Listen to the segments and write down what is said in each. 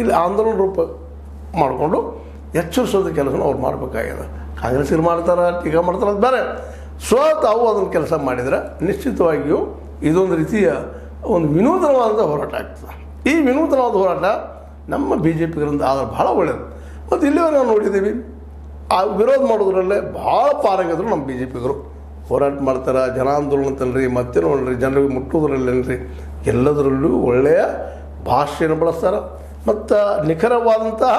ಇಲ್ಲಿ ಆಂದೋಲನ ರೂಪ ಮಾಡಿಕೊಂಡು ಎಚ್ಚರಿಸೋದ ಕೆಲಸನ ಅವ್ರು ಮಾಡಬೇಕಾಗಿದೆ. ಕಾಂಗ್ರೆಸ್ಸಿಗೆ ಮಾಡ್ತಾರೆ, ಟೀಕಾ ಮಾಡ್ತಾರೆ, ಅದು ಬೇರೆ. ತಾವು ಅದನ್ನು ಕೆಲಸ ಮಾಡಿದರೆ ನಿಶ್ಚಿತವಾಗಿಯೂ ಇದೊಂದು ರೀತಿಯ ಒಂದು ವಿನೂತನವಾದ ಹೋರಾಟ ಆಗ್ತದೆ. ಈ ವಿನೂತನವಾದ ಹೋರಾಟ ನಮ್ಮ ಬಿ ಜೆ ಪಿಗರಿಂದ ಆದರೆ ಭಾಳ ಒಳ್ಳೆಯದು. ಮತ್ತು ಇಲ್ಲಿವರೆಗೆ ನಾವು ನೋಡಿದ್ದೀವಿ, ಆ ವಿರೋಧ ಮಾಡೋದ್ರಲ್ಲೇ ಭಾಳ ಪಾರಾಗಿದ್ರು ನಮ್ಮ ಬಿ ಜೆ ಪಿಗರು. ಹೋರಾಟ ಮಾಡ್ತಾರೆ, ಜನಾಂದೋಲನ ತನ್ರಿ, ಮತ್ತೆ ನೋಡ್ರಿ, ಜನರಿಗೆ ಮುಟ್ಟುವುದ್ರಲ್ಲೇನ್ರಿ, ಎಲ್ಲದರಲ್ಲೂ ಒಳ್ಳೆಯ ಭಾಷೆಯನ್ನು ಬಳಸ್ತಾರೆ ಮತ್ತು ನಿಖರವಾದಂತಹ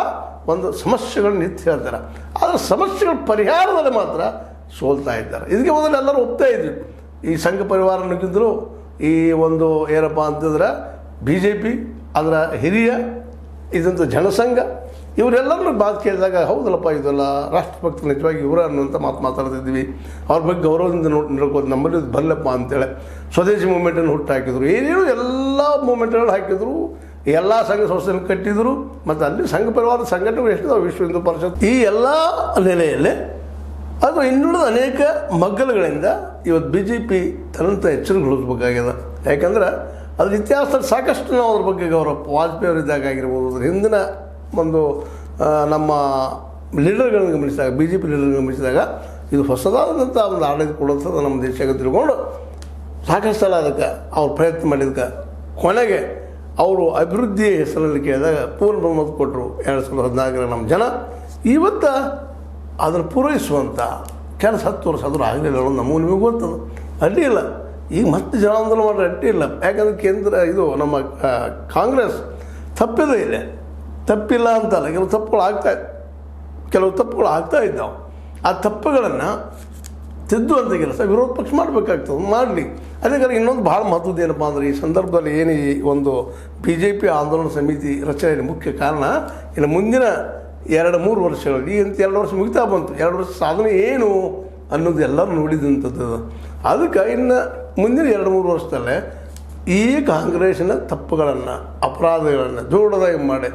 ಒಂದು ಸಮಸ್ಯೆಗಳನ್ನ ನಿಂತು ಹೇಳ್ತಾರೆ. ಆದರೆ ಸಮಸ್ಯೆಗಳ ಪರಿಹಾರದಲ್ಲಿ ಮಾತ್ರ ಸೋಲ್ತಾ ಇದ್ದಾರೆ. ಇದಕ್ಕೆ ಮೊದಲು ಎಲ್ಲರೂ ಒಪ್ತಾ ಇದ್ವಿ. ಈ ಸಂಘ ಪರಿವಾರ ನುಗ್ಗಿದ್ರು, ಈ ಒಂದು ಏನಪ್ಪ ಅಂತಂದ್ರೆ ಬಿ ಜೆ ಪಿ ಅದರ ಹಿರಿಯ ಇದಂಥ ಜನಸಂಘ ಇವರೆಲ್ಲರೂ ಮಾತು ಕೇಳಿದಾಗ ಹೌದಲ್ಲಪ್ಪ ಇದೆಲ್ಲ ರಾಷ್ಟ್ರಭಕ್ತರು ನಿಜವಾಗಿ ಇವರ ಅನ್ನುವಂಥ ಮಾತಾಡ್ತಿದ್ವಿ. ಅವ್ರ ಬಗ್ಗೆ ಗೌರವದಿಂದ ನೋಡ್ಕೋದು ನಮ್ಮಲ್ಲಿ ಇದು ಬರಲಪ್ಪ ಅಂತೇಳಿ ಸ್ವದೇಶಿ ಮೂಮೆಂಟನ್ನು ಹುಟ್ಟು ಹಾಕಿದ್ರು. ಏನೇನು ಎಲ್ಲ ಮೂಮೆಂಟ್ಗಳು ಹಾಕಿದ್ರು, ಎಲ್ಲ ಸಂಘ ಸಂಸ್ಥೆಯನ್ನು ಕಟ್ಟಿದರು. ಮತ್ತು ಅಲ್ಲಿ ಸಂಘ ಪರಿವಾರದ ಸಂಘಟನೆಗಳು ಎಷ್ಟಿದಾವೆ, ವಿಶ್ವ ಹಿಂದೂ ಪರಿಷತ್, ಈ ಎಲ್ಲ ನೆಲೆಯಲ್ಲಿ ಅದು ಇನ್ನುಳಿದ ಅನೇಕ ಮಗ್ಗಲುಗಳಿಂದ ಇವತ್ತು ಬಿ ಜೆ ಪಿ ತನ್ನಂಥ ಎಚ್ಚರಿಕೆಗೊಳಿಸ್ಬೇಕಾಗ್ಯದ. ಯಾಕಂದ್ರೆ ಅದ್ರ ಇತಿಹಾಸದಲ್ಲಿ ಸಾಕಷ್ಟು ನಾವು ಅದ್ರ ಬಗ್ಗೆ ಗೌರವ, ವಾಜಪೇಯಿ ಅವರಿದ್ದಾಗ ಆಗಿರ್ಬೋದು, ಅದ್ರ ಹಿಂದಿನ ಒಂದು ನಮ್ಮ ಲೀಡರ್ಗಳನ್ನು ಗಮನಿಸಿದಾಗ, ಬಿ ಜೆ ಪಿ ಲೀಡರ್ಗಳನ್ನು ಗಮನಿಸಿದಾಗ ಇದು ಹೊಸದಾದಂಥ ಒಂದು ಆಡಳಿತ ಕೊಡುವಂಥದ್ದು ನಮ್ಮ ದೇಶಕ್ಕೆ ತಿಳ್ಕೊಂಡು ಸಾಕಷ್ಟು ಸಲ ಅದಕ್ಕೆ ಅವ್ರು ಪ್ರಯತ್ನ ಮಾಡಿದಕ್ಕೆ ಕೊನೆಗೆ ಅವರು ಅಭಿವೃದ್ಧಿ ಹೆಸರಲ್ಲಿ ಕೇಳಿದಾಗ ಪೂರ್ಣ ಬಹುಮತ ಕೊಟ್ಟರು 2014 ನಮ್ಮ ಜನ. ಇವತ್ತು ಅದನ್ನು ಪೂರೈಸುವಂಥ ಕೆಲಸ 10 ವರ್ಷ ಆದರೂ ಆಗಲಿಲ್ಲ ಅನ್ನೋದು ನಮಗೂ ನಿಮಗೆ ಗೊತ್ತದು. ಅಡ್ಡಿ ಇಲ್ಲ, ಈಗ ಮತ್ತೆ ಜನಾಂದೋಲನ ಮಾಡಿದ್ರೆ ಅಡ್ಡಿ ಇಲ್ಲ. ಯಾಕಂದರೆ ಕೇಂದ್ರ ಇದು ನಮ್ಮ ಕಾಂಗ್ರೆಸ್ ತಪ್ಪಿದೆ, ಇಲ್ಲ ತಪ್ಪಿಲ್ಲ ಅಂತಲ್ಲ, ಕೆಲವು ತಪ್ಪುಗಳು ಆಗ್ತಾ ಇದ್ದಾವೆ. ಆ ತಪ್ಪುಗಳನ್ನು ತಿದ್ದುವಂಥ ಕೆಲಸ ವಿರೋಧ ಪಕ್ಷ ಮಾಡಬೇಕಾಗ್ತದೆ, ಮಾಡಲಿ. ಅದೇ ಕಾರಣ ಇನ್ನೊಂದು ಭಾಳ ಮಹತ್ವದ ಏನಪ್ಪ ಅಂದರೆ ಈ ಸಂದರ್ಭದಲ್ಲಿ ಏನು ಈ ಒಂದು ಬಿ ಜೆ ಪಿ ಆಂದೋಲನ ಸಮಿತಿ ರಚನೆಯಲ್ಲಿ ಮುಖ್ಯ ಕಾರಣ ಇನ್ನು ಮುಂದಿನ 2-3 ವರ್ಷಗಳಲ್ಲಿ ಅಂತ 2 ವರ್ಷ ಮುಗಿತಾ ಬಂತು, 2 ವರ್ಷ ಸಾಧನೆ ಏನು ಅನ್ನೋದು ಎಲ್ಲರೂ ನೋಡಿದಂಥದ್ದು. ಅದಕ್ಕೆ ಇನ್ನು ಮುಂದಿನ 2-3 ವರ್ಷದಲ್ಲೇ ಈ ಕಾಂಗ್ರೆಸ್ಸಿನ ತಪ್ಪುಗಳನ್ನು, ಅಪರಾಧಗಳನ್ನು ಜೋಡದಾಗಿ ಮಾಡಿ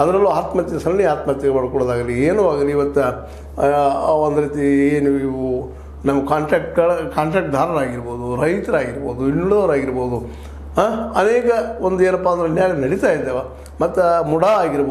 ಅದರಲ್ಲೂ ಆತ್ಮಹತ್ಯೆ, ಸಣ್ಣ ಆತ್ಮಹತ್ಯೆ ಮಾಡ್ಕೊಳ್ಳೋದಾಗಲಿ ಏನೂ ಆಗಲಿ. ಇವತ್ತು ಒಂದು ರೀತಿ ಏನು ಇವು ನಮ್ಮ ಕಾಂಟ್ರಾಕ್ಟ್ದಾರರಾಗಿರ್ಬೋದು, ರೈತರಾಗಿರ್ಬೋದು, ಇನ್ನುಳಿದವರಾಗಿರ್ಬೋದು, ಅನೇಕ ಒಂದು ಏನಪ್ಪ ಅಂದ್ರೆ ನ್ಯಾಯ ನಡೀತಾ ಇದ್ದಾವೆ. ಮತ್ತು ಮುಡಾ ಆಗಿರ್ಬೋದು,